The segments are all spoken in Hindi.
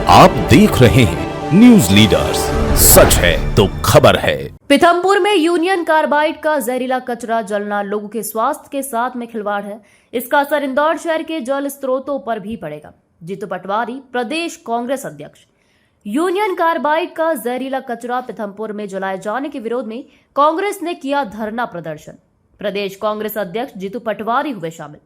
आप देख रहे हैं न्यूज लीडर्स, सच है तो खबर है। पीथमपुर में यूनियन कार्बाइड का जहरीला कचरा जलना लोगों के स्वास्थ्य के साथ में खिलवाड़ है। इसका असर इंदौर शहर के जल स्रोतों पर भी पड़ेगा। जीतू पटवारी, प्रदेश कांग्रेस अध्यक्ष। यूनियन कार्बाइड का जहरीला कचरा पीथमपुर में जलाए जाने के विरोध में कांग्रेस ने किया धरना प्रदर्शन। प्रदेश कांग्रेस अध्यक्ष जीतू पटवारी हुए शामिल।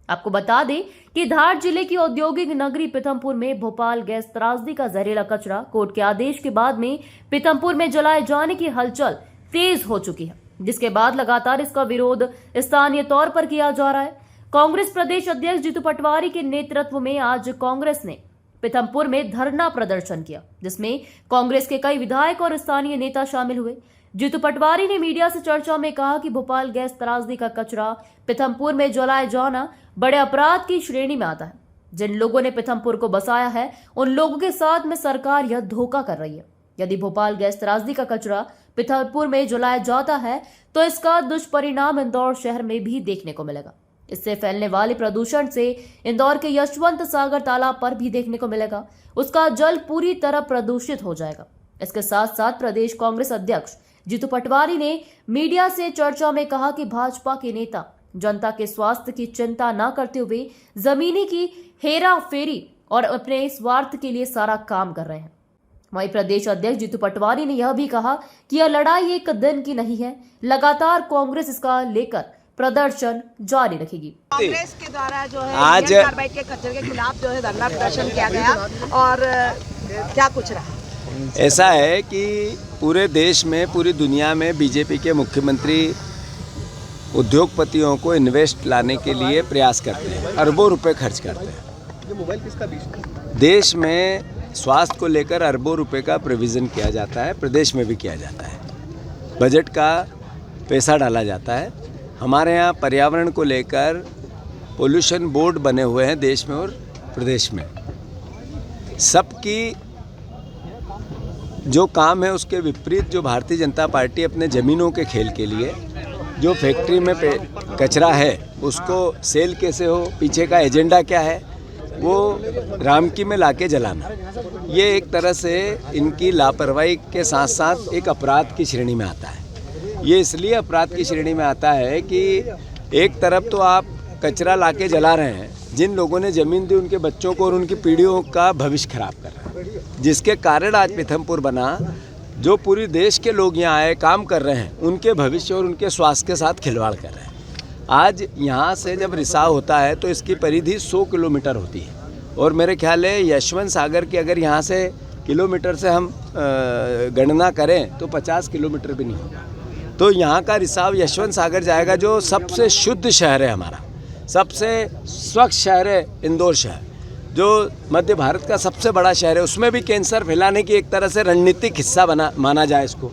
आपको बता दें कि धार जिले की औद्योगिक नगरी पीथमपुर में भोपाल गैस त्रासदी का जहरीला कचरा कोर्ट के आदेश के बाद में पीथमपुर में जलाए जाने की हलचल तेज हो चुकी है, जिसके बाद लगातार इसका विरोध स्थानीय तौर पर किया जा रहा है। कांग्रेस प्रदेश अध्यक्ष जीतू पटवारी के नेतृत्व में आज कांग्रेस ने पीथमपुर में धरना प्रदर्शन किया, जिसमें कांग्रेस के कई विधायक और स्थानीय नेता शामिल हुए। जीतू पटवारी ने मीडिया से चर्चा में कहा कि भोपाल गैस त्रासदी का कचरा पीथमपुर में जलाए जाना बड़े अपराध की श्रेणी में आता है। जिन लोगों ने पीथमपुर को बसाया है, उन लोगों के साथ में सरकार यह धोखा कर रही है। यदि भोपाल गैस त्रासदी का कचरा पीथमपुर में जलाया जाता है तो इसका दुष्परिणाम इंदौर शहर में भी देखने को मिलेगा। इससे फैलने वाले प्रदूषण से इंदौर के यशवंत सागर तालाब पर भी देखने को मिलेगा। उसका जल पूरी तरह प्रदूषित हो जाएगा। इसके साथ साथ प्रदेश कांग्रेस अध्यक्ष जीतू पटवारी ने मीडिया से चर्चा में कहा कि भाजपा के नेता जनता के स्वास्थ्य की चिंता न करते हुए जमीनी की हेरा फेरी और अपने स्वार्थ के लिए सारा काम कर रहे हैं। वहीं प्रदेश अध्यक्ष जीतू पटवारी ने यह भी कहा कि यह लड़ाई एक दिन की नहीं है, लगातार कांग्रेस इसका लेकर प्रदर्शन जारी रखेगी। कांग्रेस के द्वारा जो है आज कार्बाइड के कचरे के खिलाफ जो है धरना प्रदर्शन किया गया और क्या कुछ रहा। ऐसा है कि पूरे देश में, पूरी दुनिया में बीजेपी के मुख्यमंत्री उद्योगपतियों को इन्वेस्ट लाने के लिए प्रयास करते हैं, अरबों रुपए खर्च करते हैं। देश में स्वास्थ्य को लेकर अरबों रुपए का प्रोविज़न किया जाता है, प्रदेश में भी किया जाता है, बजट का पैसा डाला जाता है। हमारे यहाँ पर्यावरण को लेकर पोल्यूशन बोर्ड बने हुए हैं देश में और प्रदेश में। सबकी जो काम है उसके विपरीत जो भारतीय जनता पार्टी अपने ज़मीनों के खेल के लिए जो फैक्ट्री में कचरा है उसको सेल कैसे हो, पीछे का एजेंडा क्या है, वो रामकी में लाके जलाना, ये एक तरह से इनकी लापरवाही के साथ साथ एक अपराध की श्रेणी में आता है। ये इसलिए अपराध की श्रेणी में आता है कि एक तरफ तो आप कचरा लाके जला रहे हैं, जिन लोगों ने ज़मीन दी उनके बच्चों को और उनकी पीढ़ियों का भविष्य खराब कर रहे हैं, जिसके कारण आज पीथमपुर बना। जो पूरी देश के लोग यहाँ आए काम कर रहे हैं, उनके भविष्य और उनके स्वास्थ्य के साथ खिलवाड़ कर रहे हैं। आज यहाँ से जब रिसाव होता है तो इसकी परिधि 100 किलोमीटर होती है और मेरे ख्याल है यशवंत सागर की अगर यहाँ से किलोमीटर से हम गणना करें तो 50 किलोमीटर भी नहीं होगा। तो यहाँ का रिसाव यशवंत सागर जाएगा, जो सबसे शुद्ध शहर है हमारा, सबसे स्वच्छ शहर है इंदौर शहर, जो मध्य भारत का सबसे बड़ा शहर है। उसमें भी कैंसर फैलाने की एक तरह से रणनीतिक हिस्सा माना जाए इसको,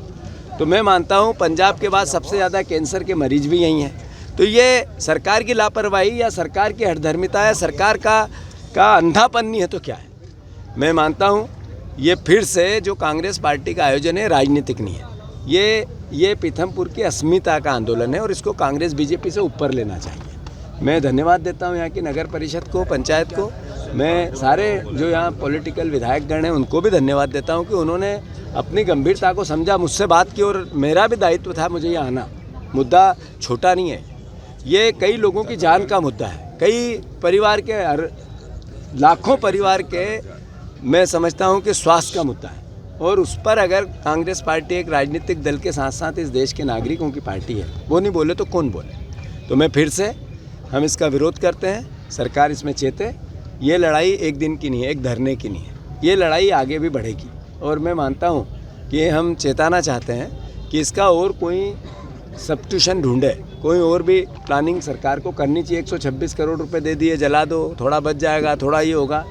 तो मैं मानता हूँ पंजाब के बाद सबसे ज़्यादा कैंसर के मरीज भी यहीं हैं। तो ये सरकार की लापरवाही या सरकार की हठधर्मिता है, सरकार का अंधापन नहीं है तो क्या है। मैं मानता हूँ ये फिर से जो कांग्रेस पार्टी का आयोजन है राजनीतिक नहीं है, ये पीथमपुर की अस्मिता का आंदोलन है और इसको कांग्रेस बीजेपी से ऊपर लेना चाहिए। मैं धन्यवाद देता हूँ यहाँ की नगर परिषद को, पंचायत को। मैं सारे जो यहाँ पॉलिटिकल विधायकगण हैं उनको भी धन्यवाद देता हूँ कि उन्होंने अपनी गंभीरता को समझा, मुझसे बात की और मेरा भी दायित्व था मुझे यहाँ आना। मुद्दा छोटा नहीं है, ये कई लोगों की जान का मुद्दा है, कई परिवार के, लाखों परिवार के, मैं समझता हूँ कि स्वास्थ्य का मुद्दा है। और उस पर अगर कांग्रेस पार्टी एक राजनीतिक दल के साथ साथ इस देश के नागरिकों की पार्टी है, वो नहीं बोले तो कौन बोले। तो मैं फिर से हम इसका विरोध करते हैं, सरकार इसमें चेते। ये लड़ाई एक दिन की नहीं है, एक धरने की नहीं है, ये लड़ाई आगे भी बढ़ेगी। और मैं मानता हूँ कि हम चेताना चाहते हैं कि इसका और कोई सब्स्टिट्यूशन ढूंढे, कोई और भी प्लानिंग सरकार को करनी चाहिए। 126 करोड़ रुपए दे दिए, जला दो, थोड़ा बच जाएगा, थोड़ा ये होगा,